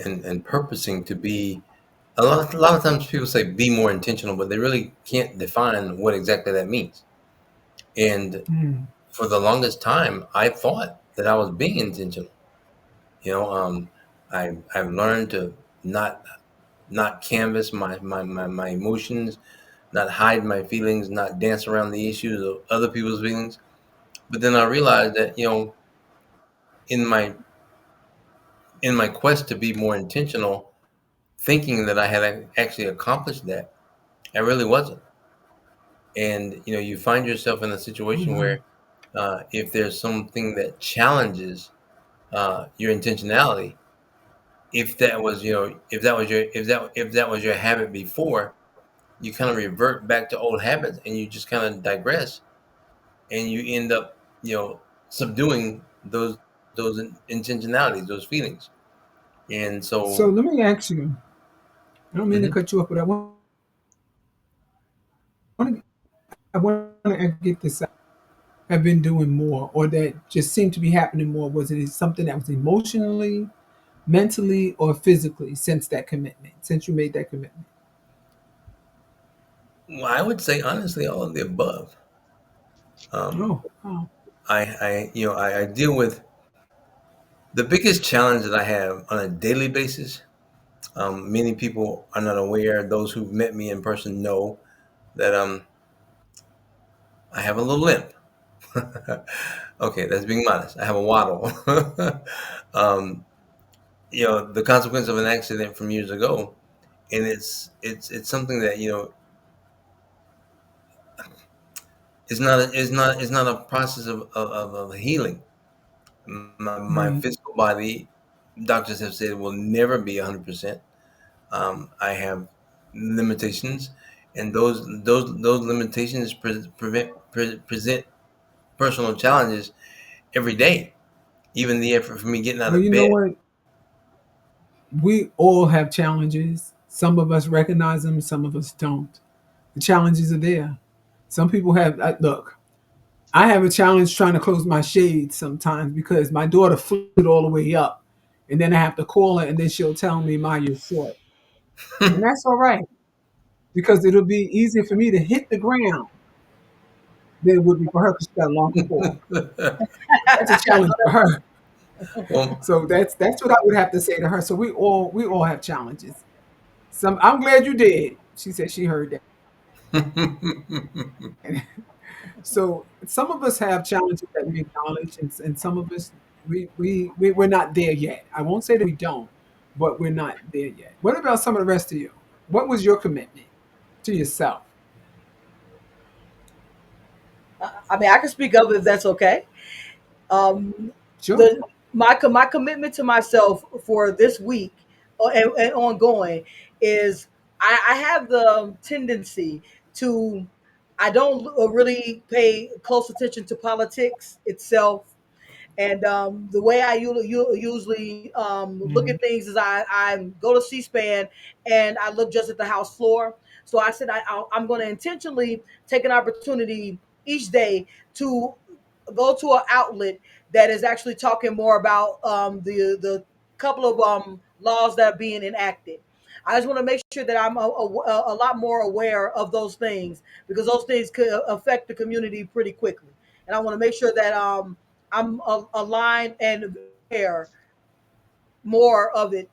and purposing to be. A lot of times people say be more intentional, but they really can't define what exactly that means. And Mm. for the longest time, I thought that I was being intentional. You know, I've learned to not not canvas my emotions, not hide my feelings, not dance around the issues of other people's feelings. But then I realized that, in my in my quest to be more intentional, thinking that I had actually accomplished that, I really wasn't. And you find yourself in a Oh situation no. where, if there's something that challenges your intentionality, if that was your habit before, you kind of revert back to old habits and you just kind of digress, and you end up subduing those intentionalities, those feelings. And So so, let me ask you. I don't mean to mhm. cut you off, but I want to get this out. Have been doing more, or that just seemed to be happening more? Was it something that was emotionally, mentally, or physically since that commitment? Since you made that commitment? Well, I would say honestly all of the above. um, Oh, wow. I deal with the biggest challenge that I have on a daily basis. Many people are not aware. Those who've met me in person know that I have a little limp. Okay, that's being modest. I have a waddle. um, the consequence of an accident from years ago, and it's something that it's not a process of healing. My Right. physical body, doctors have said, will never be 100%. I have limitations, and those limitations present personal challenges every day. Even the effort for me getting out Well, of you know bed. what? We all have challenges. Some of us recognize them, some of us don't. The challenges are there. Some people have, look, I have a challenge trying to close my shades sometimes because my daughter flew it all the way up. And then I have to call her and then she'll tell me, Ma, you're short. And that's all right because it'll be easier for me to hit the ground than it would be for her because she got a longer fall. That's a challenge for her. Well, So that's what I would have to say to her. So we all have challenges. Some I'm glad you did. She said she heard that. So some of us have challenges that we acknowledge, and some of us we're not there yet. I won't say that we don't, but we're not there yet. What about some of the rest of you? What was your commitment to yourself? I mean, I can speak up if that's okay. Um, Sure. the my commitment to myself for this week, and ongoing, is I have the tendency to, I don't really pay close attention to politics itself. And the way I usually look at Mhm. things is I go to C-SPAN and I look just at the House floor. So I said I'm going to intentionally take an opportunity each day to go to an outlet that is actually talking more about the couple of laws that are being enacted. I just want to make sure that I'm a lot more aware of those things because those things could affect the community pretty quickly. And I want to make sure that I'm aligned and aware more of it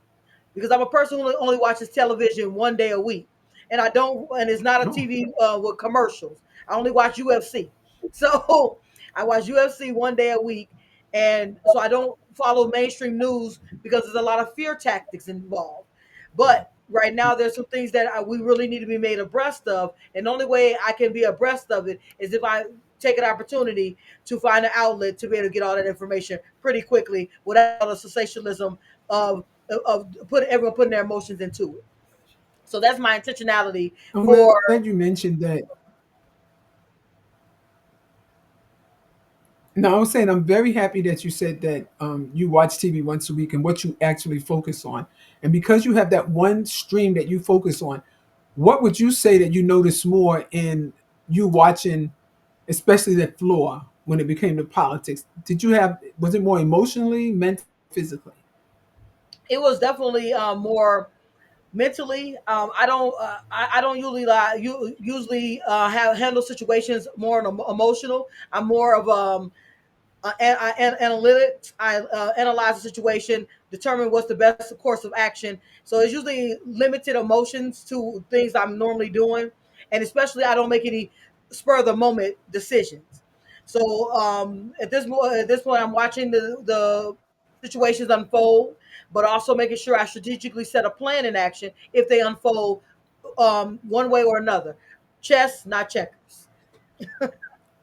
because I'm a person who only watches television one day a week, and I don't, and it's not a Oh, TV with commercials. I only watch UFC, so I watch UFC one day a week, and so I don't follow mainstream news because there's a lot of fear tactics involved. But right now, there's some things that we really need to be made abreast of, and the only way I can be abreast of it is if I take an opportunity to find an outlet to be able to get all that information pretty quickly without all the sensationalism of everyone putting their emotions into it. So that's my intentionality I'm for. glad you mentioned that. No, I was saying I'm very happy that you said that you watch TV once a week and what you actually focus on. And because you have that one stream that you focus on, what would you say that you notice more in you watching, especially that floor when it became the politics? Did you have, was it more emotionally, mentally, physically? it was definitely more mentally. I don't usually have handle situations more emotional. I'm more of analytics. I analyze the situation, determine what's the best course of action. So it's usually limited emotions to things I'm normally doing, and especially I don't make any spur of the moment decisions. So at this point, I'm watching the situations unfold, but also making sure I strategically set a plan in action if they unfold one way or another. Chess, not checkers.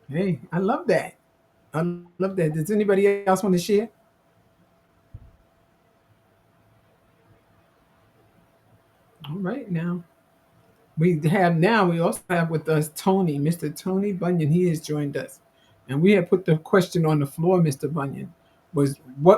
Hey, I love that. I love that. Does anybody else want to share? All right, we also have with us Tony, Mr. Tony Bunyan. He has joined us, and we have put the question on the floor, Mr. Bunyan, was what